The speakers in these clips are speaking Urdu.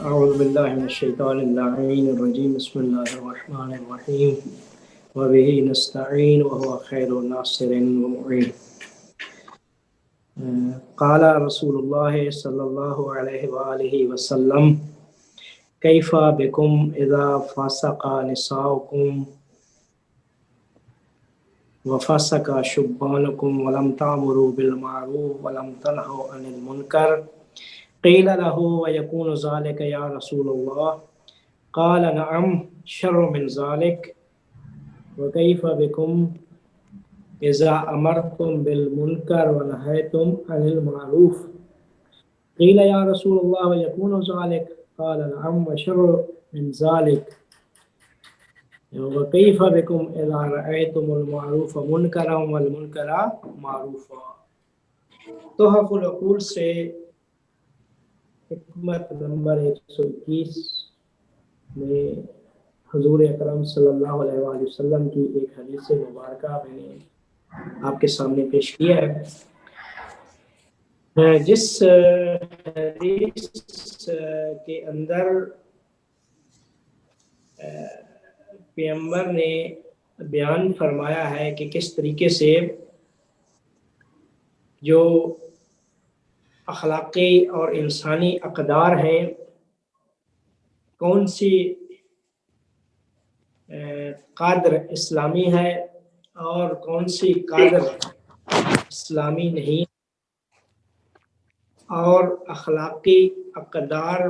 اعوذ باللہ من الشیطان اللعین الرجیم بسم اللہ الرحمن الرحیم وبہ نستعین وهو خیر ناصر ومعین. قال رسول اللہ صلی اللہ علیہ وآلہ وسلم کیف بکم اذا فسق نساؤکم وفسق شبانکم ولم تعمروا بالمعروف ولم تنہوا عن المنکر قیل له ويكون ذلك يا رسول الله قال نعم شر من ذلك وكيف بكم إذا أمرتم بالمنكر ونهيتم عن المعروف قيل يا رسول الله ويكون ذلك قال نعم وشر من ذلك وكيف بكم إذا رأيتم المعروف منكرا والمنكر معروفا. تحف العقول سے حکمت نمبر 121 میں حضور اکرم صلی اللہ علیہ وآلہ وسلم کی ایک حدیث مبارکہ میں نے آپ کے سامنے پیش کیا ہے، جس حدیث کے اندر پیغمبر نے بیان فرمایا ہے کہ کس طریقے سے جو اخلاقی اور انسانی اقدار ہیں، کون سی قدر اسلامی ہے اور کون سی قدر اسلامی نہیں، اور اخلاقی اقدار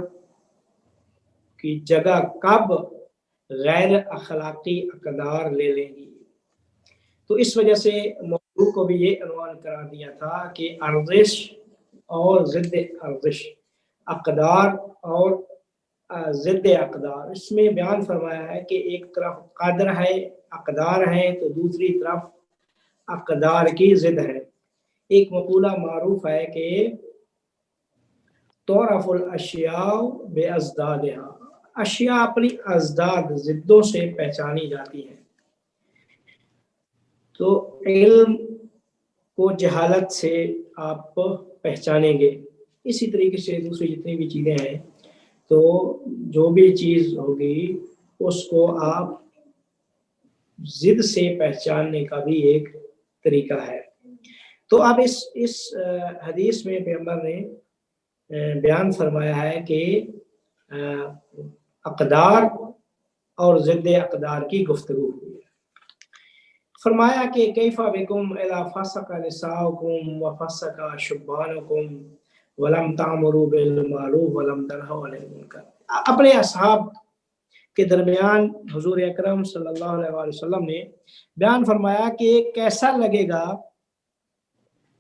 کی جگہ کب غیر اخلاقی اقدار لے لیں گی. تو اس وجہ سے موضوع کو بھی یہ عنوان قرار دیا تھا کہ ارزش اور ضد ارزش، اقدار اور ضد اقدار. اس میں بیان فرمایا ہے کہ ایک طرف قدر ہے، اقدار ہے، تو دوسری طرف اقدار کی ضد ہے. ایک مقولہ معروف ہے کہ تعرف الاشیاء بازدادها، اشیاء اپنی ازداد ضدوں سے پہچانی جاتی ہیں. تو علم کو جہالت سے آپ پہچانیں گے، اسی طریقے سے دوسری جتنی بھی چیزیں ہیں، تو جو بھی چیز ہوگی اس کو آپ ضد سے پہچاننے کا بھی ایک طریقہ ہے. تو اب اس حدیث میں پیغمبر نے بیان فرمایا ہے کہ اقدار اور ضد اقدار کی گفتگو ہوئی ہے. فرمایا کہ کیف بکم اذا فسق نساؤکم وفسق شبانکم ولم تعمروا بالمعروف ولم تنہوا عن المنکر. اپنے اصحاب کے درمیان حضور اکرم صلی اللہ علیہ وآلہ وسلم نے بیان فرمایا کہ کیسا لگے گا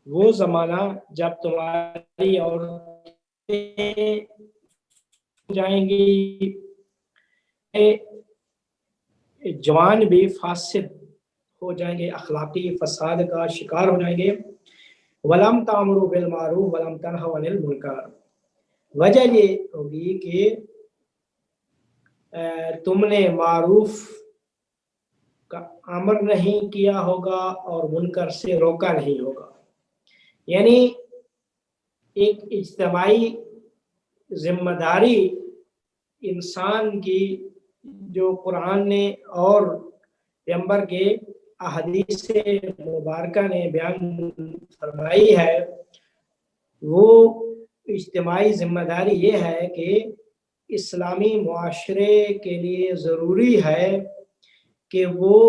وہ زمانہ جب تمہاری عورتیں جائیں گی، جوان بھی فاسد ہو جائیں گے، اخلاقی فساد کا شکار ہو جائیں گے. وَلَمْ تَأْمُرُوا بِالْمَعْرُوفِ وَلَمْ تَنْهَوْا عَنِ الْمُنْكَرِ. وجہ یہ ہوگی کہ تم نے معروف کا امر نہیں کیا ہوگا اور منکر سے روکا نہیں ہوگا. یعنی ایک اجتماعی ذمہ داری انسان کی جو قرآن نے اور پیغمبر کے احادیث مبارکہ نے بیان فرمائی ہے، وہ اجتماعی ذمہ داری یہ ہے کہ اسلامی معاشرے کے لیے ضروری ہے کہ وہ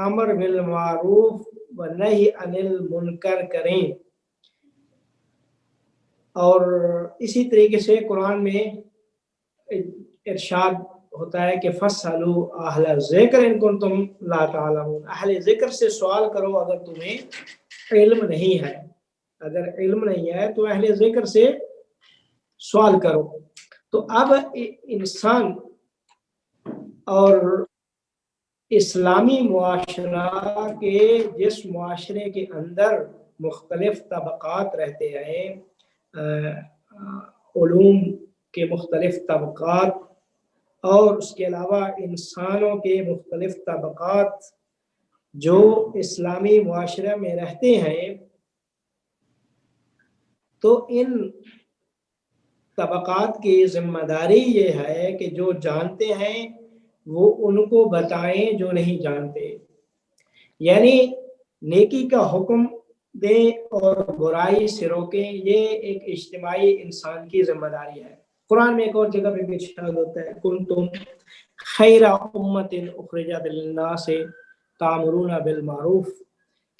امر بالمعروف و نہی عن المنکر کریں. اور اسی طریقے سے قرآن میں ارشاد ہوتا ہے کہ فَاسْأَلُوا أَهْلَ الذِّكْرِ إِن كُنتُمْ لَا تَعْلَمُونَ. اہل ذکر سے سوال کرو اگر تمہیں علم نہیں ہے. اگر علم نہیں ہے تو اہل ذکر سے سوال کرو. تو اب انسان اور اسلامی معاشرہ کے جس معاشرے کے اندر مختلف طبقات رہتے ہیں، علوم کے مختلف طبقات اور اس کے علاوہ انسانوں کے مختلف طبقات جو اسلامی معاشرے میں رہتے ہیں، تو ان طبقات کی ذمہ داری یہ ہے کہ جو جانتے ہیں وہ ان کو بتائیں جو نہیں جانتے، یعنی نیکی کا حکم دیں اور برائی سے روکیں، یہ ایک اجتماعی انسان کی ذمہ داری ہے۔ قرآن میں ایک اور جگہ پہ بھی ارشاد ہوتا ہے کنتم خیر امت اخرجت للناس تامرون بالمعروف،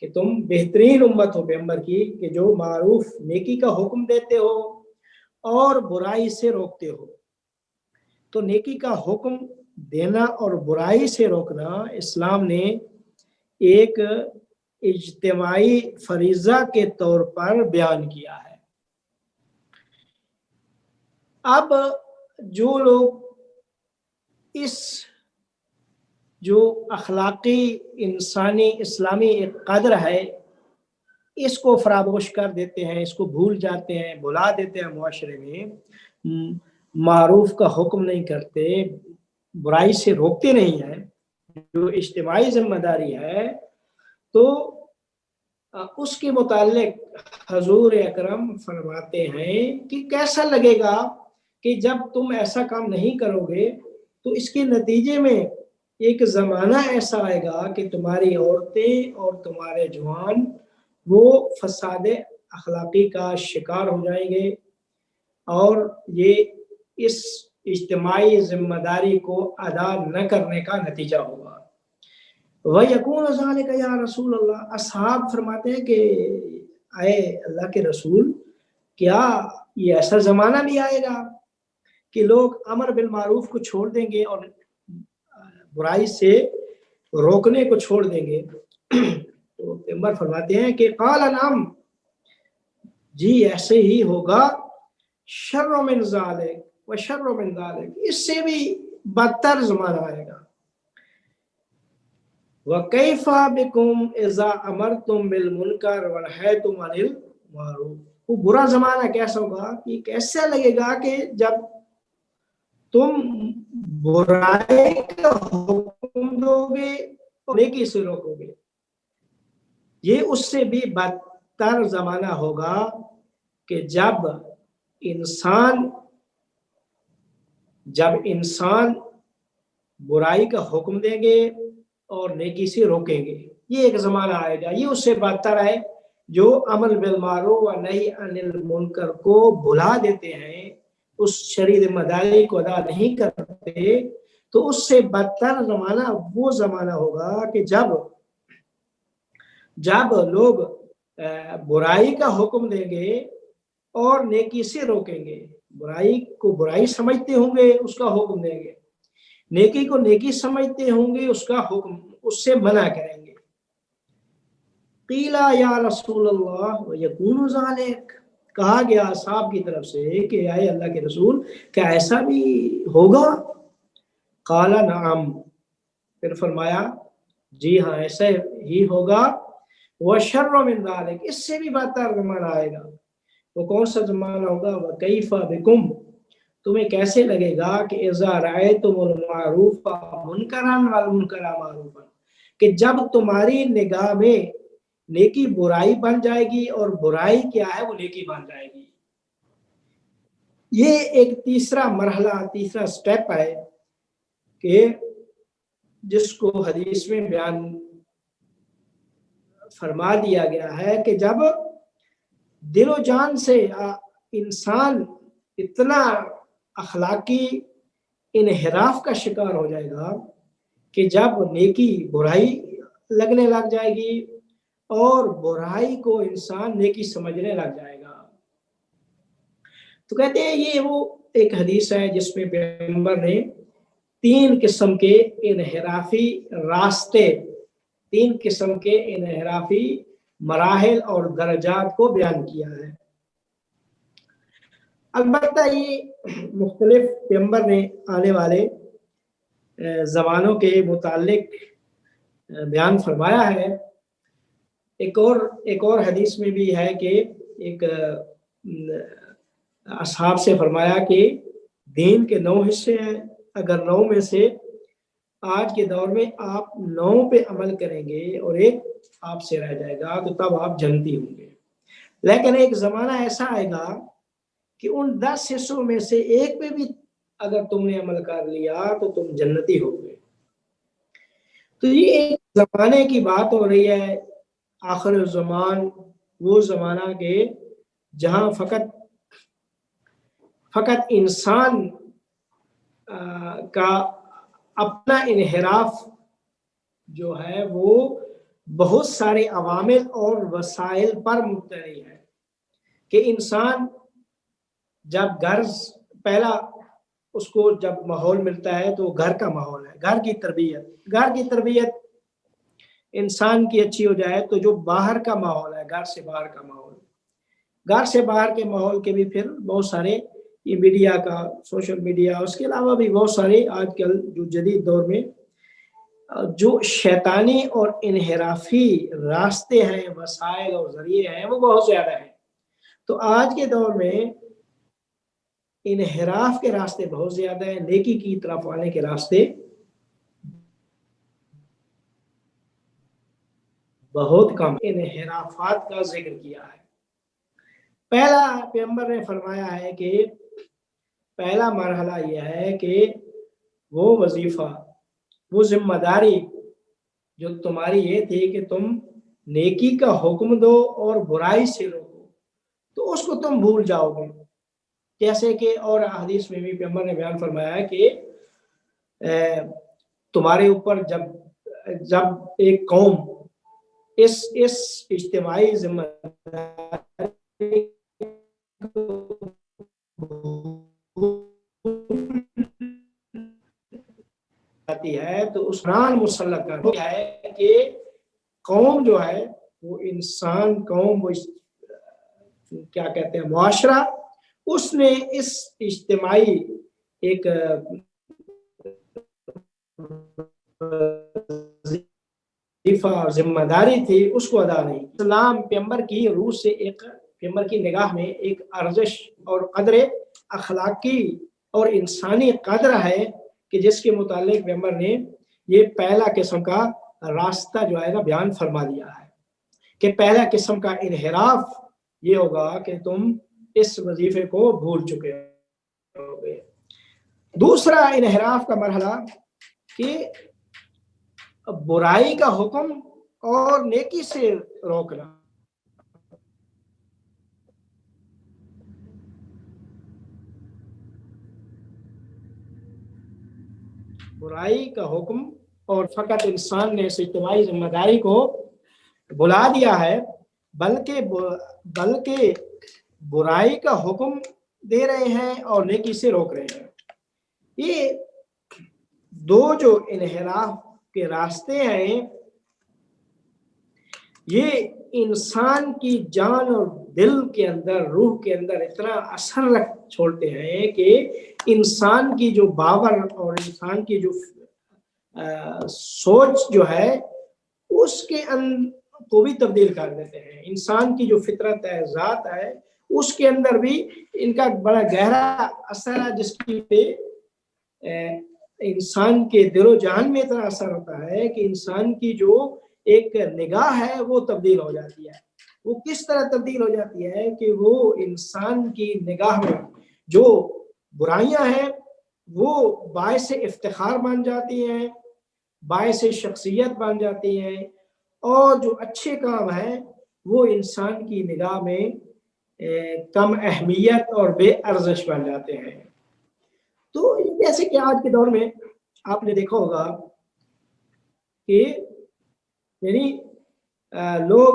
کہ تم بہترین امت ہو پیغمبر کی کہ جو معروف نیکی کا حکم دیتے ہو اور برائی سے روکتے ہو۔ تو نیکی کا حکم دینا اور برائی سے روکنا اسلام نے ایک اجتماعی فریضہ کے طور پر بیان کیا ہے۔ اب جو لوگ اس جو اخلاقی انسانی اسلامی ایک قدر ہے اس کو فراموش کر دیتے ہیں، اس کو بھول جاتے ہیں، بھلا دیتے ہیں، معاشرے میں معروف کا حکم نہیں کرتے، برائی سے روکتے نہیں ہیں، جو اجتماعی ذمہ داری ہے، تو اس کے متعلق حضور اکرم فرماتے ہیں کہ کیسا لگے گا کہ جب تم ایسا کام نہیں کرو گے تو اس کے نتیجے میں ایک زمانہ ایسا آئے گا کہ تمہاری عورتیں اور تمہارے جوان وہ فساد اخلاقی کا شکار ہو جائیں گے، اور یہ اس اجتماعی ذمہ داری کو ادا نہ کرنے کا نتیجہ ہوگا۔ وَيَكُونُ ذَلِكَ یا رسول اللہ، اصحاب فرماتے ہیں کہ اے اللہ کے رسول، کیا یہ ایسا زمانہ بھی آئے گا کہ لوگ امر بالمعروف کو چھوڑ دیں گے اور برائی سے روکنے کو چھوڑ دیں گے؟ تو پیغمبر فرماتے ہیں کہ قال نعم، جی ایسے ہی ہوگا، شر من ذالک و شر من ذالک، اس سے بھی بدتر زمانہ آئے گا۔ وَكَيْفَ بِكُمْ إِذَا أَمَرْتُمْ بِالْمُنْكَرِ وَنَهَيْتُمْ عَنِ الْمَعْرُوفِ، وہ برا زمانہ کیسا ہوگا کہ کیسا لگے گا کہ جب تم برائی کا حکم دو گے اور نیکی سے روکو گے، یہ اس سے بھی بدتر زمانہ ہوگا کہ جب انسان برائی کا حکم دیں گے اور نیکی سے روکیں گے، یہ ایک زمانہ آئے گا، یہ اس سے بدتر ہے جو امر بالمعروف و نہی عن المنکر کو بھلا دیتے ہیں، اس شرعی ذمہ داری کو ادا نہیں کرتے، تو اس سے بدتر زمانہ وہ زمانہ ہوگا کہ جب لوگ برائی کا حکم دیں گے اور نیکی سے روکیں گے، برائی کو برائی سمجھتے ہوں گے اس کا حکم دیں گے، نیکی کو نیکی سمجھتے ہوں گے اس کا حکم، اس سے منع کریں گے۔ قیلا یا رسول اللہ ویکون ذالک، کہا گیا اصحاب کی طرف سے کہ اے اللہ کے رسول، کیا ایسا بھی ہوگا؟ قال نعم، پھر فرمایا جی ہاں ایسا ہی ہوگا، وشر من ذالک، اس سے بھی بدتر زمانہ آئے گا۔ وہ کون سا زمانہ ہوگا؟ وکیف بکم، تمہیں کیسے لگے گا کہ اذا رأیتم المعروف منکرا والمنکر معروفا، کہ جب تمہاری نگاہ میں نیکی برائی بن جائے گی اور برائی کیا ہے وہ نیکی بن جائے گی۔ یہ ایک تیسرا مرحلہ، تیسرا سٹیپ ہے کہ جس کو حدیث میں بیان فرما دیا گیا ہے کہ جب دل و جان سے انسان اتنا اخلاقی انحراف کا شکار ہو جائے گا کہ جب نیکی برائی لگنے لگ جائے گی اور برائی کو انسان نیکی سمجھنے لگ جائے گا۔ تو کہتے ہیں یہ وہ ایک حدیث ہے جس میں پیغمبر نے 3 قسم کے انحرافی راستے، 3 قسم کے انحرافی مراحل اور درجات کو بیان کیا ہے۔ البتہ یہ مختلف پیغمبر نے آنے والے زمانوں کے متعلق بیان فرمایا ہے۔ ایک اور حدیث میں بھی ہے کہ ایک اصحاب سے فرمایا کہ دین کے 9 حصے ہیں، اگر 9 میں سے آج کے دور میں آپ 9 پہ عمل کریں گے اور ایک آپ سے رہ جائے گا تو تب آپ جنتی ہوں گے۔ لیکن ایک زمانہ ایسا آئے گا کہ ان 10 حصوں میں سے ایک پہ بھی اگر تم نے عمل کر لیا تو تم جنتی ہو گئے۔ تو یہ ایک زمانے کی بات ہو رہی ہے، آخر الزمان، وہ زمانہ کے جہاں فقط انسان کا اپنا انحراف جو ہے وہ بہت سارے عوامل اور وسائل پر مبتنی ہے، کہ انسان جب پہلا اس کو جب ماحول ملتا ہے تو گھر کا ماحول ہے، گھر کی تربیت انسان کی اچھی ہو جائے تو جو باہر کا ماحول ہے، گھر سے باہر کا ماحول، گھر سے باہر کے ماحول کے بھی پھر بہت سارے، یہ میڈیا کا، سوشل میڈیا، اس کے علاوہ بھی بہت سارے آج کل جو جدید دور میں جو شیطانی اور انحرافی راستے ہیں، وسائل اور ذریعے ہیں، وہ بہت زیادہ ہیں۔ تو آج کے دور میں انحراف کے راستے بہت زیادہ ہیں، نیکی کی طرف آنے کے راستے بہت کم۔ انحرافات کا ذکر کیا ہے۔ پہلا پیغمبر نے فرمایا ہے کہ پہلا مرحلہ یہ ہے کہ وہ وظیفہ، وہ ذمہ داری جو تمہاری یہ تھی کہ تم نیکی کا حکم دو اور برائی سے روکو، تو اس کو تم بھول جاؤ گے۔ جیسے کہ اور حدیث میں بھی پیغمبر نے بیان فرمایا ہے کہ تمہارے اوپر جب ایک قوم اس اجتماعی ذمہ داری آتی ہے تو اس قرآن مسلط کر ہے کہ قوم جو ہے وہ انسان، قوم، وہ کیا کہتے ہیں، معاشرہ، اس نے اس اجتماعی ایک ذمہ داری تھی، اس کو ادا نہیں۔ اسلام پیغمبر کی روح سے پیغمبر کی نگاہ میں ایک ارزش اور قدر اخلاقی اور انسانی قدر ہے کہ جس کے متعلق پیغمبر نے یہ پہلا قسم کا راستہ جو ہے نا بیان فرما دیا ہے، کہ پہلا قسم کا انحراف یہ ہوگا کہ تم اس وظیفے کو بھول چکے ہوگے۔ دوسرا انحراف کا مرحلہ کہ برائی کا حکم اور نیکی سے روکنا۔ برائی کا حکم اور فقط انسان نے اس اجتماعی ذمہ داری کو بلا دیا ہے، بلکہ برائی کا حکم دے رہے ہیں اور نیکی سے روک رہے ہیں۔ یہ دو جو انحراف کے راستے ہیں، یہ انسان کی جان اور دل کے اندر، روح کے اندر اتنا اثر چھوڑتے ہیں کہ انسان کی جو باور اور انسان کی جو سوچ جو ہے اس کے کو بھی تبدیل کر دیتے ہیں۔ انسان کی جو فطرت ہے، ذات ہے، اس کے اندر بھی ان کا بڑا گہرا اثر ہے، جس کی پہ انسان کے دل و جان میں اتنا اثر ہوتا ہے کہ انسان کی جو ایک نگاہ ہے وہ تبدیل ہو جاتی ہے۔ وہ کس طرح تبدیل ہو جاتی ہے کہ وہ انسان کی نگاہ میں جو برائیاں ہیں وہ باعث افتخار بن جاتی ہیں، باعث شخصیت بن جاتی ہیں، اور جو اچھے کام ہیں وہ انسان کی نگاہ میں کم اہمیت اور بے ارزش بن جاتے ہیں۔ تو جیسے کہ آج کے دور میں آپ نے دیکھا ہوگا کہ یعنی لوگ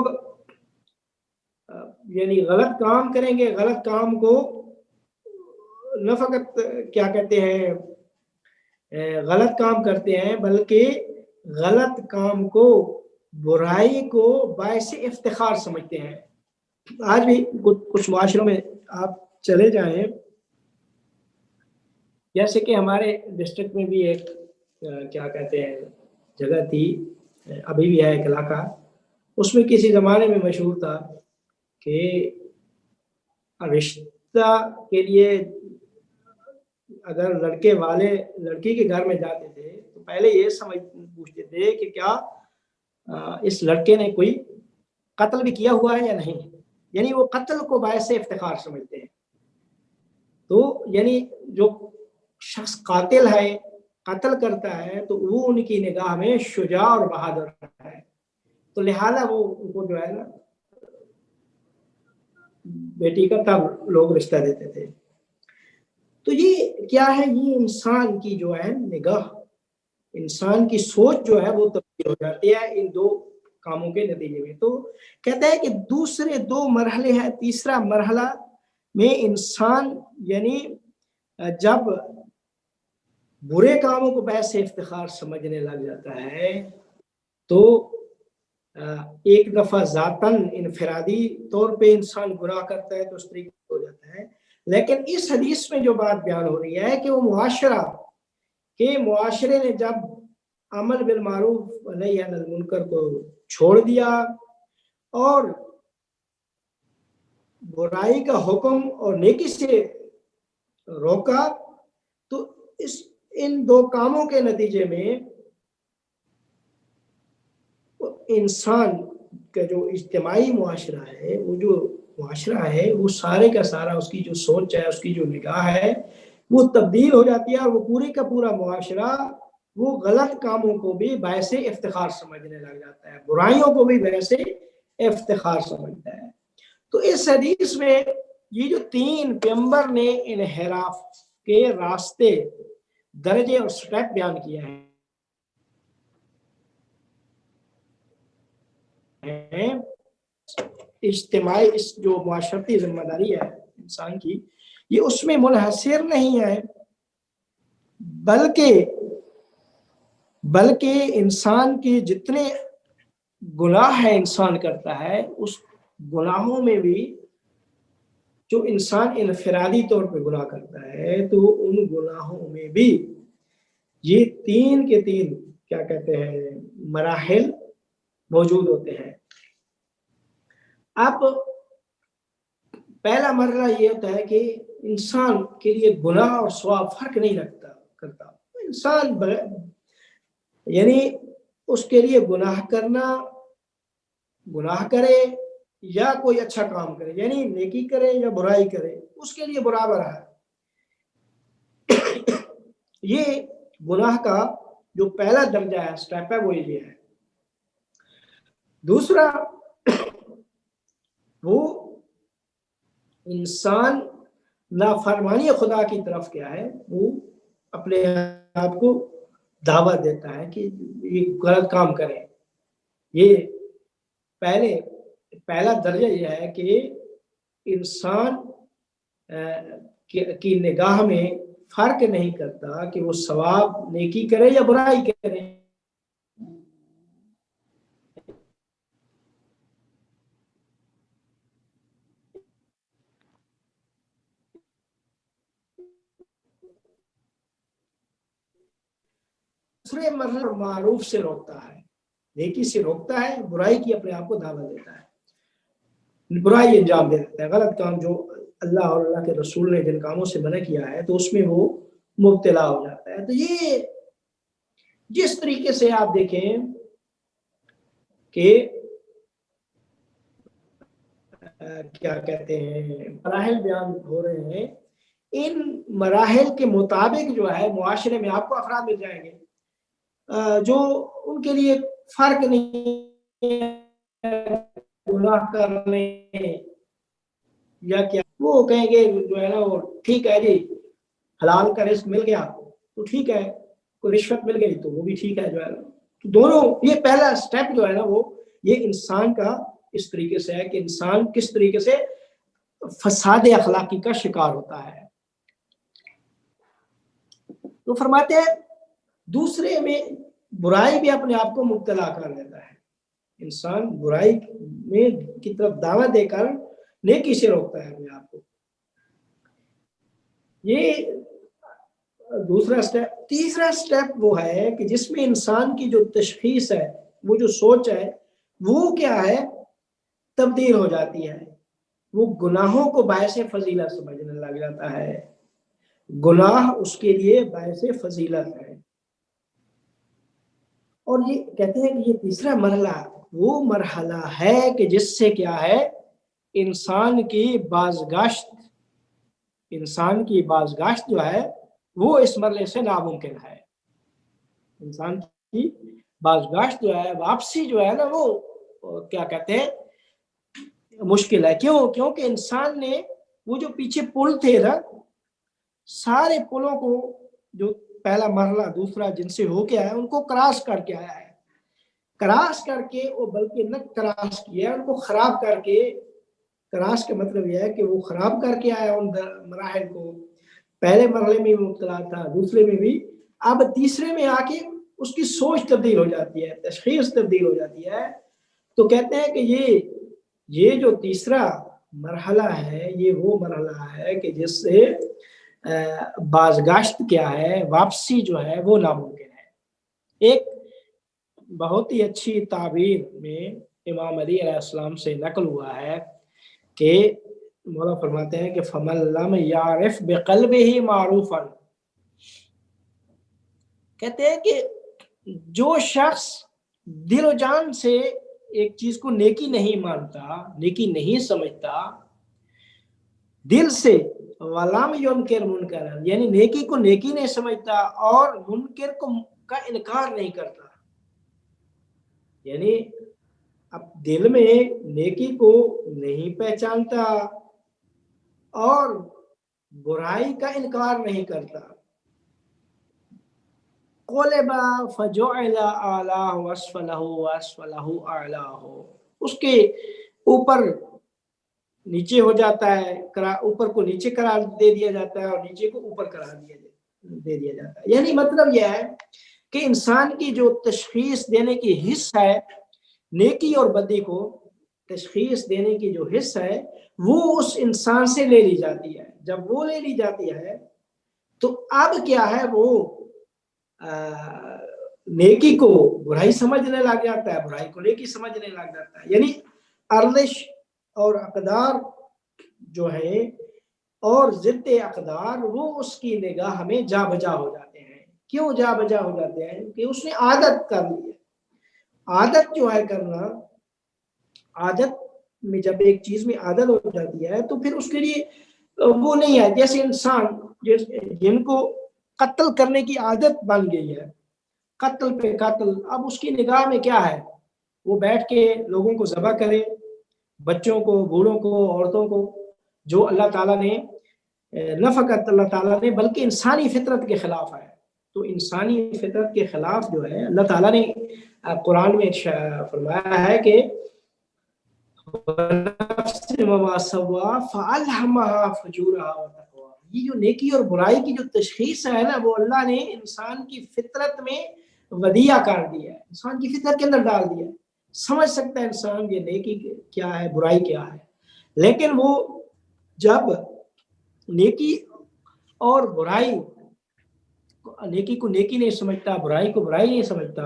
یعنی غلط کام کریں گے، غلط کام کو نہ فقط کیا کہتے ہیں غلط کام کرتے ہیں، بلکہ غلط کام کو، برائی کو باعث افتخار سمجھتے ہیں۔ آج بھی کچھ معاشروں میں آپ چلے جائیں، جیسے کہ ہمارے ڈسٹرکٹ میں بھی ایک کیا کہتے ہیں جگہ تھی، ابھی بھی ہے ایک علاقہ، اس میں کسی زمانے میں مشہور تھا کہ رشتہ کے لیے اگر لڑکے والے لڑکی کے گھر میں جاتے تھے تو پہلے یہ پوچھتے تھے کہ کیا اس لڑکے نے کوئی قتل بھی کیا ہوا ہے یا نہیں، یعنی وہ قتل کو باعث افتخار سمجھتے ہیں۔ تو یعنی جو شخص قاتل ہے، قتل کرتا ہے، تو وہ ان کی نگاہ میں شجاع اور بہادر ہے، تو لہٰذا وہ ان کو جو ہے نا بیٹی کا تب لوگ رشتہ دیتے تھے۔ تو یہ کیا ہے، یہ انسان کی جو ہے نگاہ، انسان کی سوچ جو ہے وہ تبدیل ہو جاتی ہے ان دو کاموں کے نتیجے میں۔ تو کہتا ہے کہ دوسرے دو مرحلے ہیں، تیسرا مرحلہ میں انسان یعنی جب برے کاموں کو باعث افتخار سمجھنے لگ جاتا ہے تو ایک دفعہ ذاتاً انفرادی طور پہ انسان گناہ کرتا ہے تو اس طریقے ہو جاتا ہے، لیکن اس حدیث میں جو بات بیان ہو رہی ہے کہ وہ معاشرے نے جب عمل بالمعروف نہی عن المنکر کو چھوڑ دیا اور برائی کا حکم اور نیکی سے روکا، تو ان دو کاموں کے نتیجے میں انسان کا جو اجتماعی معاشرہ ہے، وہ جو معاشرہ ہے وہ سارے کا سارا، اس کی جو سوچ ہے، اس کی جو نگاہ ہے وہ تبدیل ہو جاتی ہے، اور وہ پورے کا پورا معاشرہ وہ غلط کاموں کو بھی باعث افتخار سمجھنے لگ جاتا ہے، برائیوں کو بھی باعث افتخار سمجھتا ہے۔ تو اس حدیث میں یہ جو تین پیغمبر نے انحراف کے راستے، درجے اور سٹیپ بیان کیا ہے، اجتماعی اس جو معاشرتی ذمہ داری ہے انسان کی، یہ اس میں منحصر نہیں ہے، بلکہ انسان کے جتنے گناہ ہے انسان کرتا ہے، اس گناہوں میں بھی جو انسان انفرادی طور پہ گناہ کرتا ہے تو ان گناہوں میں بھی یہ تین کے تین کیا کہتے ہیں مراحل موجود ہوتے ہیں۔ اب پہلا مرحلہ یہ ہوتا ہے کہ انسان کے لیے گناہ اور ثواب فرق نہیں کرتا، انسان یعنی اس کے لیے گناہ کرے یا کوئی اچھا کام کرے، یعنی نیکی کرے یا برائی کرے، اس کے لیے برابر ہے۔ یہ گناہ کا جو پہلا درجہ ہے، سٹیپ ہے، وہ یہ ہے۔ دوسرا، وہ انسان نافرمانی خدا کی طرف کیا ہے، وہ اپنے آپ کو دعوت دیتا ہے کہ یہ غلط کام کریں۔ یہ پہلا درجہ یہ ہے کہ انسان کی نگاہ میں فرق نہیں کرتا کہ وہ ثواب نیکی کرے یا برائی کرے۔ دوسرے مرحلے معروف سے روکتا ہے، نیکی سے روکتا ہے، برائی کی اپنے آپ کو دعوت دیتا ہے، برائی انجام دے دیتا ہے، غلط کام جو اللہ اور اللہ کے رسول نے جن کاموں سے منع کیا ہے تو اس میں وہ مبتلا ہو جاتا ہے۔ تو یہ جس طریقے سے آپ دیکھیں کہ کیا کہتے ہیں مراحل بیان ہو رہے ہیں، ان مراحل کے مطابق جو ہے معاشرے میں آپ کو افراد مل جائیں گے جو ان کے لیے فرق نہیں گناہ کرنے یا کیا، وہ کہیں گے جو ہے نا وہ ٹھیک ہے جی، حلال کا رزق مل گیا تو ٹھیک ہے، کوئی رشوت مل گئی تو وہ بھی ٹھیک ہے جو ہے نا۔ تو دونوں یہ پہلا سٹیپ جو ہے نا وہ یہ انسان کا اس طریقے سے ہے کہ انسان کس طریقے سے فساد اخلاقی کا شکار ہوتا ہے۔ تو فرماتے ہیں دوسرے میں برائی بھی اپنے آپ کو مبتلا کر دیتا ہے، انسان برائی میں کی طرف دعوت دے کر نیکی سے روکتا ہے اپنے آپ کو۔ یہ دوسرا سٹیپ۔ تیسرا سٹیپ وہ ہے کہ جس میں انسان کی جو تشخیص ہے، وہ جو سوچ ہے، وہ کیا ہے تبدیل ہو جاتی ہے، وہ گناہوں کو باعث فضیلت سمجھنے لگ جاتا ہے، گناہ اس کے لیے باعث فضیلت ہے۔ اور یہ کہتے ہیں کہ یہ تیسرا مرحلہ وہ مرحلہ ہے کہ جس سے کیا ہے انسان کی بازگشت انسان کی بازگشت جو ہے وہ اس مرحلے سے ناممکن ہے. انسان کی بازگشت جو ہے، واپسی جو ہے نا، وہ کیا کہتے ہیں مشکل ہے. کیونکہ انسان نے وہ جو پیچھے پل تھے نا، سارے پلوں کو جو پہلا مرحلہ دوسرا جن سے ہو کے آیا ان کو کراس کر کے آیا ہے. کراس کر کے وہ بلکہ نہ کراس کیا، ان کو خراب کر کے. کراس کا مطلب یہ ہے کہ وہ خراب کر کے آیا ان مراحل کو. پہلے مرحلے میں مبتلا تھا، دوسرے میں بھی، اب تیسرے میں آ کے اس کی سوچ تبدیل ہو جاتی ہے، تشخیص تبدیل ہو جاتی ہے. تو کہتے ہیں کہ یہ جو تیسرا مرحلہ ہے یہ وہ مرحلہ ہے کہ جس سے بازگشت کیا ہے، واپسی جو ہے وہ ناممکن ہے. ایک بہت ہی اچھی تعبیر میں امام علی علیہ السلام سے نقل ہوا ہے کہ مولا فرماتے ہیں کہ فَمَن لَمْ يَعْرِفْ بِقَلْبِهِ مَعْرُوفًا، کہتے ہیں کہ جو شخص دل و جان سے ایک چیز کو نیکی نہیں مانتا، نیکی نہیں سمجھتا دل سے، وَلَمْ يُنْكِرْ مُنْكَرًا، یعنی نیکی کو نیکی نہیں سمجھتا اور منکر کا انکار نہیں کرتا. یعنی اب دل میں نیکی کو نہیں پہچانتا اور برائی کا انکار نہیں کرتا. قُلِبَ فَجُعِلَ أَعْلَاهُ أَسْفَلَهُ وَأَسْفَلَهُ أَعْلَاهُ، اس کے اوپر نیچے ہو جاتا ہے، اوپر کو نیچے قرار دے دیا جاتا ہے اور نیچے کو اوپر قرار دے دیا جاتا ہے. یعنی مطلب یہ ہے کہ انسان کی جو تشخیص دینے کی حص ہے، نیکی اور بدی کو تشخیص دینے کی جو حص ہے وہ اس انسان سے لے لی جاتی ہے. جب وہ لے لی جاتی ہے تو اب کیا ہے، وہ نیکی کو برائی سمجھنے لگ جاتا ہے، برائی کو نیکی سمجھنے لگ جاتا ہے. یعنی ارزش اور اقدار جو ہے اور ضد اقدار وہ اس کی نگاہ میں جا بجا ہو جاتے ہیں. کیوں جا بجا ہو جاتے ہیں؟ کہ اس نے عادت کر لی ہے. عادت جو ہے کرنا، عادت میں جب ایک چیز میں عادت ہو جاتی ہے تو پھر اس کے لیے وہ نہیں ہے. جیسے انسان جن کو قتل کرنے کی عادت بن گئی ہے، قتل پہ قتل، اب اس کی نگاہ میں کیا ہے، وہ بیٹھ کے لوگوں کو ذبح کرے، بچوں کو، بوڑھوں کو، عورتوں کو، جو اللہ تعالیٰ نے نہ فقط اللہ تعالیٰ نے بلکہ انسانی فطرت کے خلاف ہے. تو انسانی فطرت کے خلاف جو ہے اللہ تعالیٰ نے قرآن میں فرمایا ہے کہ یہ جو نیکی اور برائی کی جو تشخیص ہے نا، وہ اللہ نے انسان کی فطرت میں ودیع کر دیا ہے، انسان کی فطرت کے اندر ڈال دیا ہے. سمجھ سکتا ہے انسان یہ نیکی کیا ہے، برائی کیا ہے. لیکن وہ جب نیکی اور برائی، نیکی کو نیکی نہیں سمجھتا، برائی کو برائی نہیں سمجھتا،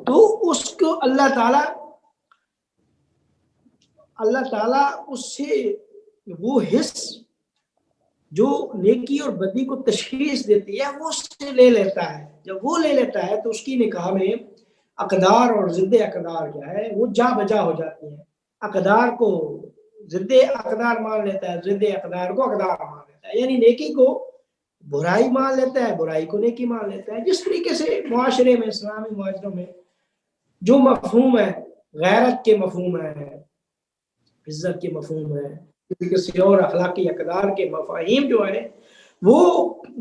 تو اس کو اللہ تعالیٰ اس سے وہ حص جو نیکی اور بدی کو تشخیص دیتی ہے وہ اس سے لے لیتا ہے. جب وہ لے لیتا ہے تو اس کی نگاہ میں اقدار اور ضد اقدار کیا ہے، وہ جا بجا ہو جاتی ہیں. اقدار کو ضد اقدار مان لیتا ہے، ضد اقدار کو اقدار مان لیتا ہے. یعنی نیکی کو برائی مان لیتا ہے، برائی کو نیکی مان لیتا ہے. جس طریقے سے معاشرے میں، اسلامی معاشروں میں جو مفہوم ہے، غیرت کے مفہوم ہے، عزت کے مفہوم ہے، کسی اور اخلاقی اقدار کے مفاہیم جو ہے، وہ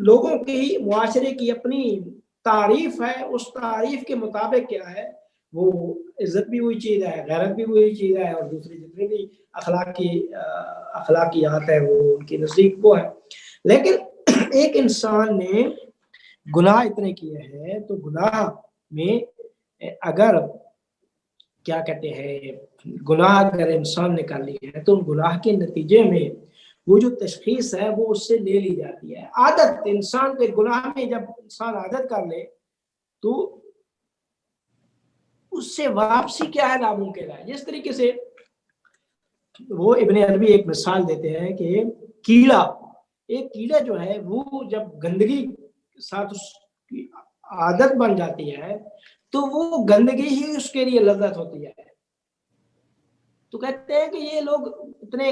لوگوں کی، معاشرے کی اپنی تعریف ہے. اس تعریف کے مطابق کیا ہے، وہ عزت بھی وہی چیز ہے، غیرت بھی وہی چیز ہے، اور دوسری جتنی بھی اخلاقیات ہے وہ ان کی نزدیک وہ ہے. لیکن ایک انسان نے گناہ اتنے کیے ہیں تو گناہ میں اگر کیا کہتے ہیں، گناہ اگر انسان نے کر لی ہے تو گناہ کے نتیجے میں وہ جو تشخیص ہے وہ اس سے لے لی جاتی ہے. عادت انسان کے گناہ میں جب انسان عادت کر لے تو اس سے واپسی کیا ہے، ناممکن ہے. جس طریقے سے وہ ابن عربی ایک مثال دیتے ہیں کہ ایک کیڑا جو ہے وہ جب گندگی کے ساتھ اس کی عادت بن جاتی ہے تو وہ گندگی ہی اس کے لیے لذت ہوتی ہے. تو کہتے ہیں کہ یہ لوگ اتنے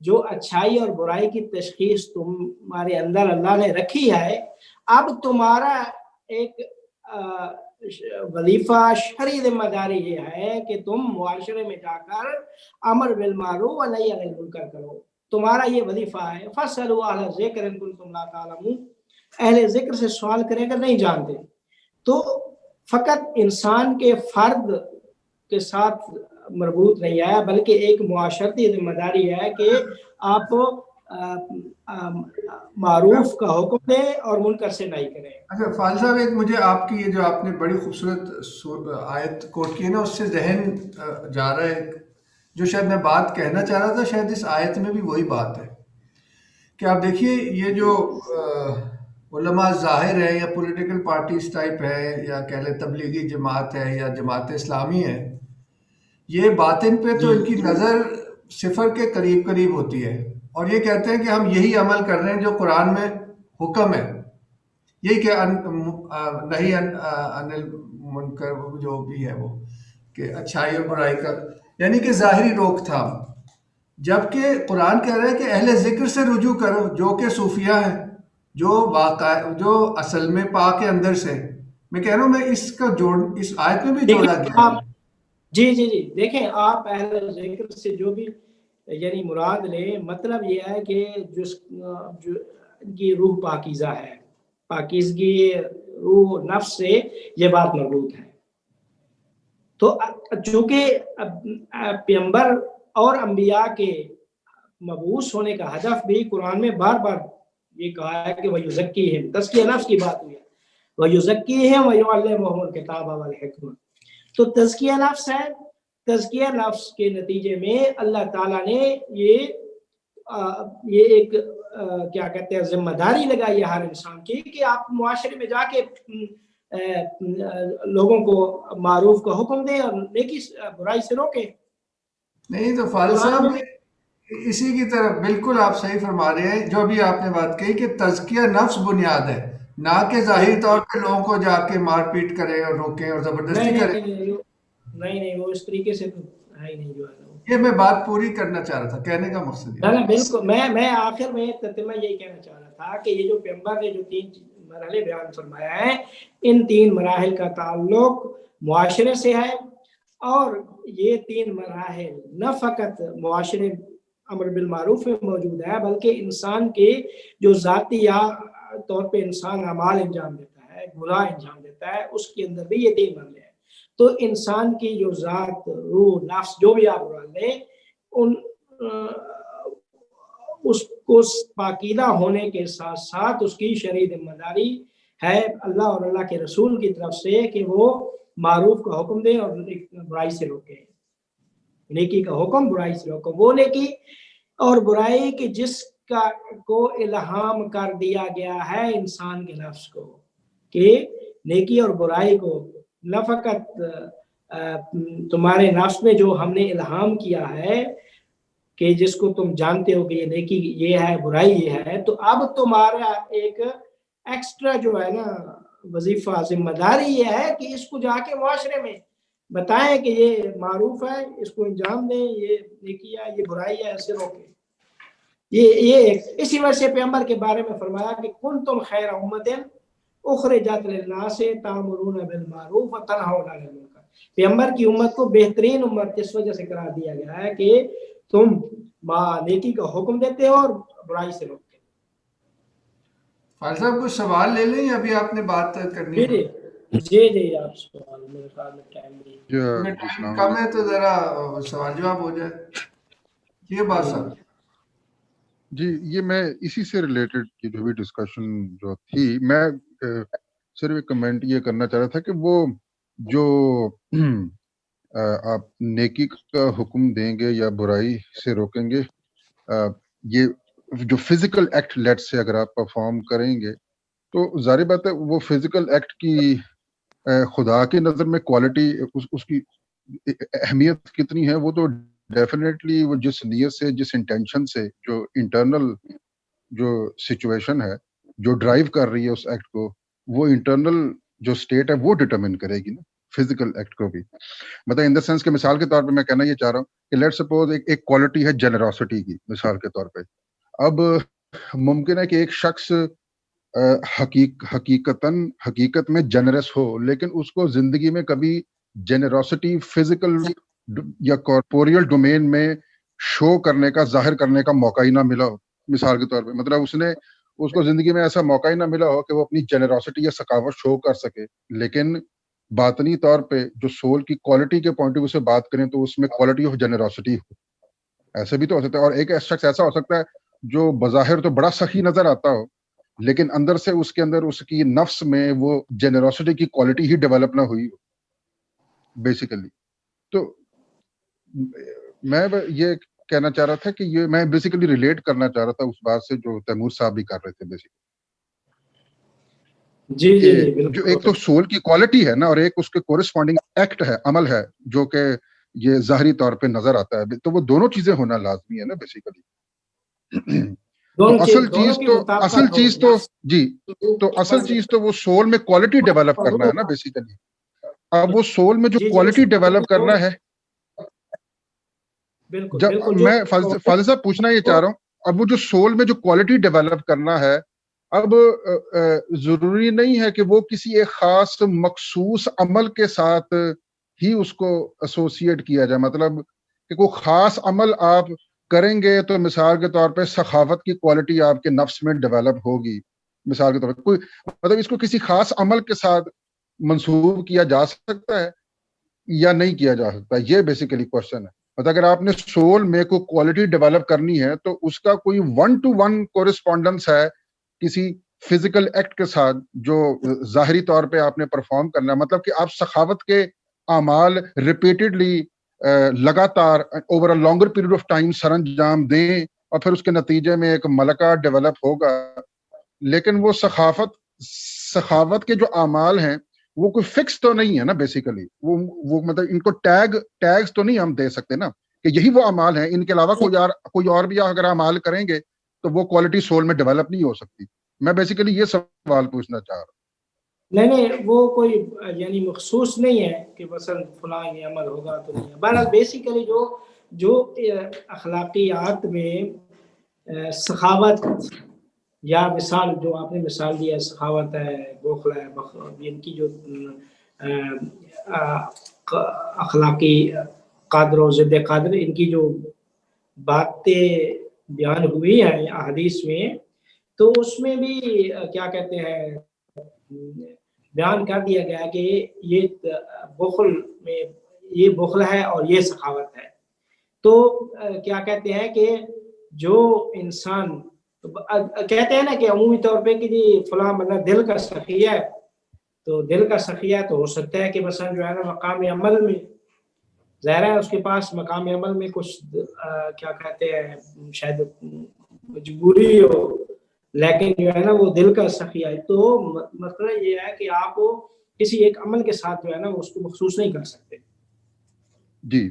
جو اچھائی اور برائی کی تشخیص تمہارے اندر اللہ نے رکھی ہے، اب تمہارا ایک وظیفہ شرعی ذمہ داری یہ ہے کہ تم معاشرے میں جا کر امر بالمعروف و نہی عن المنکر کرو. تمہارا یہ وظیفہ ہے. فاسألوا اہل الذکر ان کنتم لا تعلمون. اہل ذکر سے سوال کریں اگر نہیں جانتے. تو فقط انسان کے فرد کے ساتھ مربوط نہیں ہے، بلکہ ایک معاشرتی ذمہ داری ہے کہ آپ معروف کا حکم دیں اور منکر سے نہیں کریں. اچھا فاضل صاحب، ایک مجھے آپ کی یہ جو آپ نے بڑی خوبصورت آیت کوٹ کی ہے نا، اس سے ذہن جا رہا ہے جو شاید میں بات کہنا چاہ رہا تھا، شاید اس آیت میں بھی وہی بات ہے کہ آپ دیکھیے یہ جو علماء ظاہر ہے یا پولیٹیکل پارٹیز ٹائپ ہے یا کہہ لیں تبلیغی جماعت ہے یا جماعت اسلامی ہے، یہ باطن پہ تو ان کی نظر صفر کے قریب قریب ہوتی ہے، اور یہ کہتے ہیں کہ ہم یہی عمل کر رہے ہیں جو قرآن میں حکم ہے، یہی کہ نہیں عن المنکر جو بھی ہے وہ کہ اچھائی اور برائی کا، یعنی کہ ظاہری روک تھام. جبکہ قرآن کہہ رہا ہے کہ اہل ذکر سے رجوع کرو جو کہ صوفیہ ہیں، جو اصل میں پاک کے اندر سے. میں کہہ رہا ہوں میں اس کا اس آیت میں بھی جوڑا گیا ہے. جی دیکھیں، آپ اہل ذکر سے جو بھی یعنی مراد لیں، مطلب یہ ہے کہ جو کی روح پاکیزہ ہے، پاکیزگی روح نفس سے یہ بات مربوط ہے. تو چونکہ پیغمبر اور انبیاء کے مبعوث ہونے کا ہدف بھی قرآن میں بار بار یہ کہا ہے کہ وَيُزَكِّيهِمْ، تزکیہ نفس کی بات ہوئی ہے. وَيُزَكِّيهِمْ وَيُعَلِّمُهُمُ الْكِتَابَ وَالْحِکْمَةَ. تو تزکیہ نفس ہے. تزکیہ نفس کے نتیجے میں اللہ تعالیٰ نے یہ ایک کیا کہتے ہیں ذمہ داری لگائی ہے ہر انسان کی کہ آپ معاشرے میں جا کے لوگوں کو معروف کا حکم دیں اور نیکی برائی سے روکیں. نہیں تو فاضل صاحب اسی کی طرف بالکل آپ صحیح فرما رہے ہیں. جو بھی آپ نے بات کہی کہ تزکیہ نفس بنیاد ہے، نہ کہ ظاہری طور پہ لوگوں کو جا کے مار پیٹ کرے اور روکیں اور زبردستی کرے. نہیں وہ اس طریقے سے تو ہے ہی نہیں جو ہے. یہ میں بات پوری کرنا چاہ رہا تھا، کہنے کا مقصد یہ. نا بالکل میں آخر میں تتمہ یہی کہنا چاہ رہا تھا کہ یہ جو پیغمبر نے جو 3 مرحلے بیان فرمایا ہے، ان 3 مراحل کا تعلق معاشرے سے ہے، اور یہ 3 مراحل نہ فقط معاشرے امر بالمعروف میں موجود ہے، بلکہ انسان کے جو ذاتی طور پہ انسان اعمال انجام دیتا ہے، گناہ انجام دیتا ہے، اس کے اندر بھی یہ 3 مرحلے ہیں. تو انسان کی جو ذات، روح، نفس، جو بھی آپ بول لیں، اس کو پاکیزہ ہونے کے ساتھ ساتھ اس کی شرعی ذمہ داری ہے اللہ اور اللہ کے رسول کی طرف سے کہ وہ معروف کا حکم دیں اور برائی سے روکیں. نیکی کا حکم، برائی سے روکیں. وہ نیکی اور برائی کہ جس کو الہام کر دیا گیا ہے انسان کے نفس کو، کہ نیکی اور برائی کو نہ فقط تمہارے نفس میں جو ہم نے الہام کیا ہے کہ جس کو تم جانتے ہو کہ یہ نیکی یہ ہے، برائی یہ ہے، تو اب تمہارا ایک ایکسٹرا جو ہے نا وظیفہ، ذمہ داری یہ ہے کہ اس کو جا کے معاشرے میں بتائیں کہ یہ معروف ہے، اس کو انجام دیں، یہ نیکی ہے، یہ برائی ہے، اسے روکیں. یہ اسی وجہ سے پیغمبر کے بارے میں فرمایا کہ کنتم خیر امت اخرجت للناس تأمرون بالمعروف وتنہون عن المنکر. پیغمبر کی امت کو بہترین امت اس وجہ سے قرار دیا گیا ہے کہ تم نیکی کا حکم دیتے ہو اور برائی سے روکتے ہو. فاضل صاحب کچھ سوال لے لیں یا ابھی آپ نے بات کرنی ہے؟ جی آپ سوال، میرے خیال میں ٹائم کم ہے تو ذرا سوال جواب ہو جائے. یہ بات صاحب جی، یہ میں اسی سے ریلیٹڈ کی جو بھی ڈسکشن جو تھی، میں صرف ایک کمنٹ یہ کرنا چاہ رہا تھا کہ وہ جو آپ نیکی کا حکم دیں گے یا برائی سے روکیں گے، یہ جو فزیکل ایکٹ لیٹ سے اگر آپ پرفارم کریں گے تو ظاہر بات ہے وہ فزیکل ایکٹ کی خدا کی نظر میں کوالٹی، اس کی اہمیت کتنی ہے، وہ تو ڈیفینیٹلی وہ جس نیت سے، جس انٹینشن سے، جو انٹرنل جو سچویشن ہے جو ڈرائیو کر رہی ہے اس ایکٹ کو، وہ انٹرنل جو سٹیٹ ہے وہ ڈٹرمن کرے گی نا. فزیکل ایکٹ کو بھی. مطلب ان دا سینس کہ مثال کے طور پہ میں کہنا یہ چاہ رہا ہوں کہ لیٹ سپوز ایک کوالٹی ہے جنراسٹی کی مثال کے طور پہ. اب ممکن ہے کہ ایک شخص حقیقت میں جنرس ہو لیکن اس کو زندگی میں کبھی جنراسٹی فزیکل یا کارپوریل ڈومین میں شو کرنے کا ظاہر کرنے کا موقع ہی نہ ملا ہو. مثال کے طور پہ مطلب اس کو زندگی میں ایسا موقع ہی نہ ملا ہو کہ وہ اپنی جنراسٹی یا سخاوت شو کر سکے. لیکن باطنی طور پہ جو سول کی کوالٹی کے پوائنٹ آف ویو سے بات کریں تو اس میں کوالٹی آف جنراسٹی ہو. ایسا بھی تو ہو سکتا ہے. اور ایک شخص ایسا ہو سکتا ہے جو بظاہر تو بڑا سخی نظر آتا ہو لیکن اندر سے اس کے اندر اس کی نفس میں وہ جنراسٹی کی کوالٹی ہی ڈیولپ نہ ہوئی ہو بیسیکلی. تو میں یہ کہنا چاہ رہا تھا کہ یہ میں بیسیکلی ریلیٹ کرنا چاہ رہا تھا اس بات سے جو تیمور صاحب بھی کر رہے تھے بیسیکلی. جی جی جی بالکل. جو ایک تو سول کی کوالٹی ہے نا اور ایک اس کے کورسپونڈنگ ایکٹ ہے, عمل ہے جو کہ یہ ظاہری طور پہ نظر آتا ہے, تو وہ دونوں چیزیں ہونا لازمی ہے نا بیسیکلی. تو اصل چیز تو وہ سول میں کوالٹی ڈیولپ کرنا ہے نا بیسیکلی. اب وہ سول میں جو کوالٹی ڈیولپ کرنا ہے, میں فاضل صاحب پوچھنا یہ چاہ رہا ہوں, اب وہ جو سول میں جو کوالٹی ڈیولپ کرنا ہے, اب ضروری نہیں ہے کہ وہ کسی ایک خاص مخصوص عمل کے ساتھ ہی اس کو ایسوسیٹ کیا جائے. مطلب کہ کوئی خاص عمل آپ کریں گے تو مثال کے طور پہ سخاوت کی کوالٹی آپ کے نفس میں ڈیولپ ہوگی مثال کے طور پہ. کوئی مطلب اس کو کسی خاص عمل کے ساتھ منسوب کیا جا سکتا ہے یا نہیں کیا جا سکتا, یہ بیسیکلی کوشچن ہے. مطلب اگر آپ نے سول میں کوئی کوالٹی ڈیولپ کرنی ہے تو اس کا کوئی 1-to-1 کورسپونڈنس ہے کسی فزیکل ایکٹ کے ساتھ جو ظاہری طور پہ آپ نے پرفارم کرنا ہے. مطلب کہ آپ سخاوت کے اعمال ریپیٹڈلی لگاتار over a longer period of time sir انجام دیں اور پھر اس کے نتیجے میں ایک ملکہ ڈیولپ ہوگا. لیکن وہ سخاوت کے جو اعمال ہیں وہ کوئی فکس تو نہیں ہے نا بیسیکلی. وہ مطلب ان کو ٹیگز تو نہیں ہم دے سکتے نا کہ یہی وہ اعمال ہیں, ان کے علاوہ کوئی اور بھی اگر اعمال کریں گے تو وہ کوالٹی سول میں ڈیولپ نہیں ہو سکتی. میں بیسیکلی یہ سوال پوچھنا چاہ رہا ہوں. نہیں وہ کوئی یعنی مخصوص نہیں ہے کہ مثلا فلاں یہ عمل ہوگا تو نہیں ہے. بہرحال بیسیکلی جو اخلاقیات میں سخاوت یا مثال جو آپ نے مثال دیا سخاوت ہے, بخل ہے, ان کی جو اخلاقی قدر و ضد قدر ان کی جو باتیں بیان ہوئی ہیں احادیث میں, تو اس میں بھی کیا کہتے ہیں بیان کر دیا گیا کہ یہ بخل میں یہ بخل ہے اور یہ سخاوت ہے. تو کیا کہتے ہیں کہ جو انسان کہتے ہیں نا کہ عمومی طور پہ کہ جی فلاں مطلب دل کا سخی ہے, تو دل کا سخی ہے تو ہو سکتا ہے کہ مثلا جو ہے نا مقام عمل میں ظاہر ہے اس کے پاس مقام عمل میں کچھ کیا کہتے ہیں شاید مجبوری ہو, لیکن جو ہے نا وہ دل کا سخی ہے. تو مسئلہ یہ ہے کہ آپ کسی ایک عمل کے ساتھ جو ہے نا اس کو مخصوص نہیں کر سکتے. جی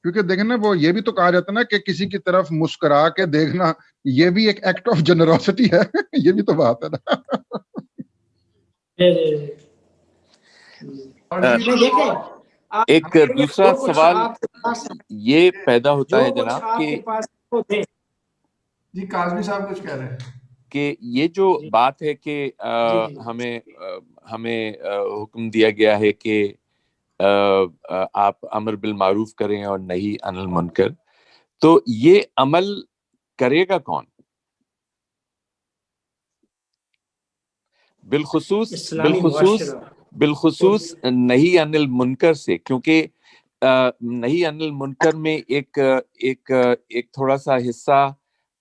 کیونکہ دیکھیں نا وہ یہ بھی تو کہا جاتا ہے نا کہ کسی کی طرف مسکرا کے دیکھنا یہ بھی ایک ایکٹ آف جنراسٹی ہے. یہ بھی تو بات ہے نا. ایک دوسرا سوال یہ پیدا ہوتا ہے جناب کہ جی کاظمی صاحب کچھ کہہ رہے ہیں کہ یہ جو بات ہے کہ ہمیں حکم دیا گیا ہے کہ آپ امر بالمعروف کریں اور نہی عن المنکر, تو یہ عمل کرے گا کون؟ بالخصوص نہی عن المنکر سے, کیونکہ نہی عن المنکر میں ایک تھوڑا سا حصہ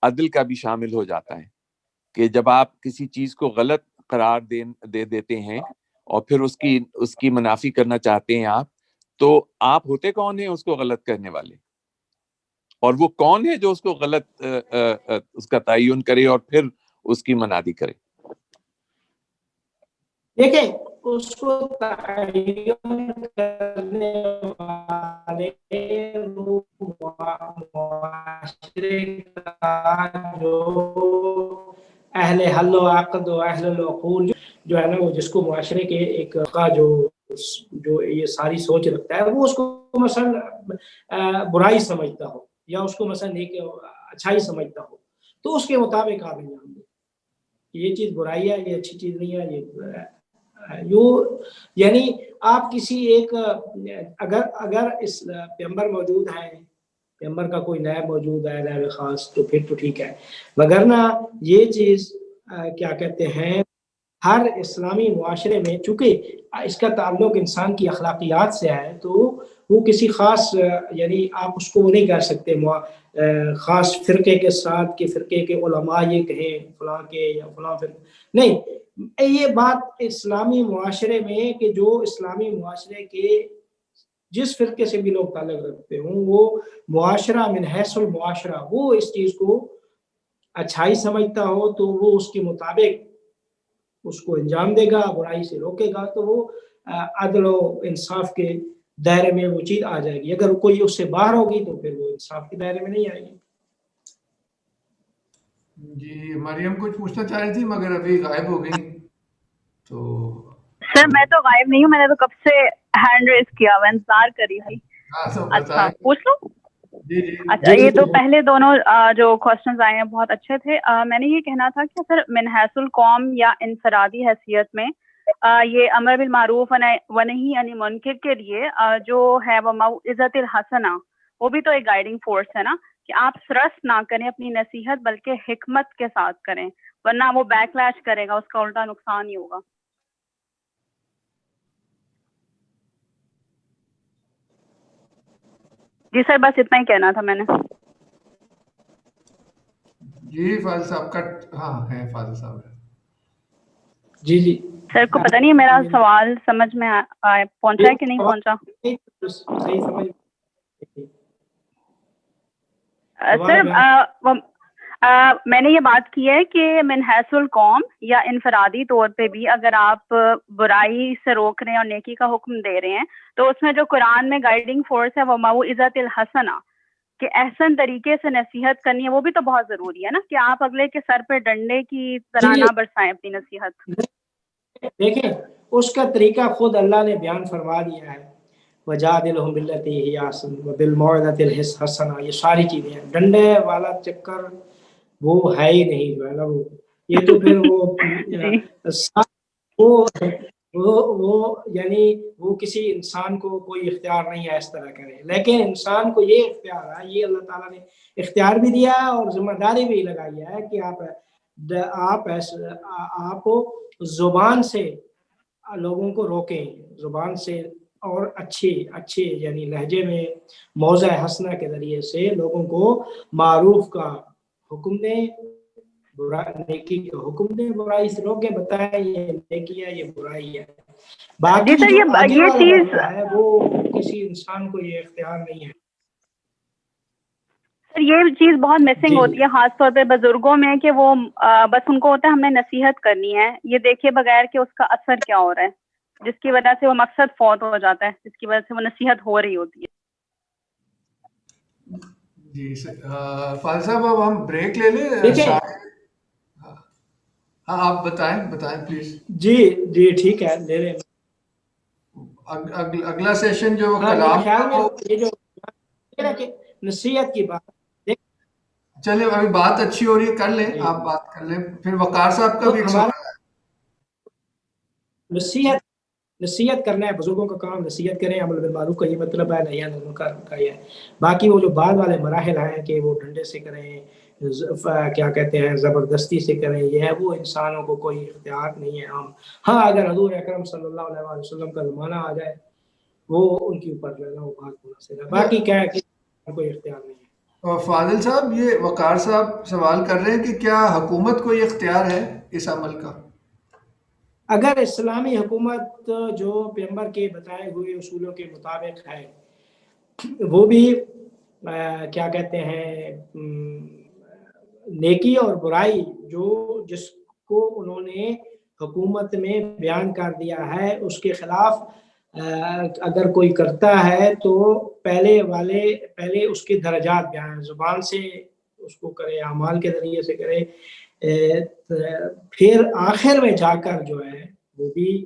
عدل کا بھی شامل ہو جاتا ہے کہ جب آپ کسی چیز کو غلط قرار دے دیتے ہیں اور پھر اس کی منافی کرنا چاہتے ہیں آپ, تو آپ ہوتے کون ہیں اس کو غلط کرنے والے, اور وہ کون ہے جو اس کو غلط اس کا تعین کرے اور پھر اس کی منادی کرے؟ دیکھیں اس کو تعین کرنے والے معاشرے کا جو اہل حل و عقد و اہل العقول جو ہے نا وہ جس کو معاشرے کے ایک کا جو جو یہ ساری سوچ رکھتا ہے وہ اس کو مثلا برائی سمجھتا ہو یا اس کو مثلا نیک اچھائی سمجھتا ہو تو اس کے مطابق آپ انجام دیں. یہ چیز برائی ہے، یہ اچھی چیز نہیں ہے، یہ یعنی آپ کسی ایک اگر اس پیغمبر موجود ہے، پیغمبر کا کوئی نائب موجود ہے، نائب خاص، تو پھر تو ٹھیک ہے، وگرنہ یہ چیز کیا کہتے ہیں ہر اسلامی معاشرے میں چونکہ اس کا تعلق انسان کی اخلاقیات سے ہے تو وہ کسی خاص یعنی آپ اس کو وہ نہیں کر سکتے خاص فرقے کے ساتھ کہ فرقے کے علماء یہ کہیں فلاں کے یا فلاں فرقے نہیں. یہ بات اسلامی معاشرے میں کہ جو اسلامی معاشرے کے جس فرقے سے بھی لوگ تعلق رکھتے ہوں وہ معاشرہ من حیث المعاشرہ وہ اس چیز کو اچھائی سمجھتا ہو تو وہ اس کے مطابق اس کو انجام دے گا، برائی سے روکے گا، تو وہ عدل و انصاف کے دائرے میں وہ چیز آ جائے گی. اگر کوئی اس سے باہر ہوگی تو پھر وہ انصاف کے دائرے میں نہیں آئے گی. جی مریم کچھ پوچھنا چاہ رہی تھی مگر ابھی غائب ہو گئی. تو سر میں تو غائب نہیں ہوں، میں نے تو کب سے ہینڈ ریز کیا ہوا انتظار کری تھی. اچھا پوچھ لوں. اچھا یہ تو پہلے دونوں جو کوشچنز آئے ہیں بہت اچھے تھے. میں نے یہ کہنا تھا کہ سر من حیث القوم یا انفرادی حیثیت میں یہ امر بالمعروف و نہی عن المنکر کے لیے جو ہے وہ موعظۃ الحسنہ وہ بھی تو ایک گائیڈنگ فورس ہے نا کہ آپ سرس نہ کریں اپنی نصیحت بلکہ حکمت کے ساتھ کریں ورنہ وہ بیک لیش کرے گا، اس کا الٹا نقصان ہی ہوگا. جی سر بس اتنا ہی کہنا تھا میں نے. جی فاضل صاحب کا ہاں ہے فاضل صاحب ہے. جی جی سر کو پتہ نہیں میرا سوال سمجھ میں پہنچا ہے کہ نہیں پہنچا. صحیح سمجھ سر میں نے یہ بات کی ہے کہ من حیث القوم یا انفرادی طور پہ بھی اگر آپ برائی سے روک رہے ہیں اور نیکی کا حکم دے رہے ہیں تو اس میں جو قرآن میں گائیڈنگ فورس ہے وہ موعظۃ الحسنہ کہ احسن طریقے سے نصیحت کرنی ہے وہ بھی تو بہت ضروری ہے نا کہ آپ اگلے کے سر پہ ڈنڈے کی طرح نہ برسائیں اپنی نصیحت. دیکھیں اس کا طریقہ خود اللہ نے بیان فرما دیا ہے وجادلہم باللتی ہی احسن وبالموعظۃ الحسنہ. یہ ساری چیزیں ہیں، ڈنڈے والا چکر وہ ہے ہی نہیں جو ہے نا وہ یہ تو پھر وہ یعنی وہ کسی انسان کو کوئی اختیار نہیں ہے اس طرح کرے، لیکن انسان کو یہ اختیار ہے، یہ اللہ تعالیٰ نے اختیار بھی دیا ہے اور ذمہ داری بھی لگائی ہے کہ آپ زبان سے لوگوں کو روکیں، زبان سے اور اچھے یعنی لہجے میں موضع حسنہ کے ذریعے سے لوگوں کو معروف کا حکم دیں، نیکی کا حکم دیں، برائی سے روکیں، بتائیں یہ نیکی ہے یہ برائی ہے. باقی جو آگے والا معاملہ ہے وہ کسی انسان کو یہ اختیار نہیں ہے. سر یہ چیز بہت مسنگ ہوتی ہے خاص طور پہ بزرگوں میں کہ وہ بس ان کو ہوتا ہے ہمیں نصیحت کرنی ہے یہ دیکھے بغیر کہ اس کا اثر کیا ہو رہا ہے، جس کی وجہ سے وہ مقصد فوت ہو جاتا ہے، جس کی وجہ سے وہ نصیحت ہو رہی ہوتی ہے. جی فاضل صاحب اب ہم بریک لے لیں. ہاں آپ بتائیں پلیز. جی ٹھیک ہے لے لیں. اگلا سیشن جو کلام خیال میں یہ جو نصیحت کی بات چلے ابھی بات اچھی ہو رہی ہے، کر لیں آپ بات کر لیں، پھر وقار صاحب کا بھی نصیحت کرنا ہے، بزرگوں کا کام نصیحت کریں، عمل بالمعروف کا یہ مطلب ہے، نہی عن المنکر کا یہ ہے. باقی وہ جو بعد والے مراحل ہیں کہ وہ ڈنڈے سے کریں، کیا کہتے ہیں زبردستی سے کریں، یہ ہے وہ انسانوں کو کوئی اختیار نہیں ہے. ہاں اگر حضور اکرم صلی اللہ علیہ وسلم کا زمانہ آ جائے وہ ان کے اوپر جو ہے نا وہ بات مناسب ہے، باقی کیا ہے کہ کوئی اختیار نہیں ہے. فاضل صاحب یہ وقار صاحب سوال کر رہے ہیں کہ کیا حکومت کو یہ اختیار ہے اس عمل کا؟ اگر اسلامی حکومت جو پیغمبر کے بتائے ہوئے اصولوں کے مطابق ہے وہ بھی کیا کہتے ہیں نیکی اور برائی جس کو انہوں نے حکومت میں بیان کر دیا ہے اس کے خلاف اگر کوئی کرتا ہے تو پہلے اس کے درجات بیان زبان سے اس کو کرے، اعمال کے ذریعے سے کرے، پھر آخر میں جا کر جو ہے وہ بھی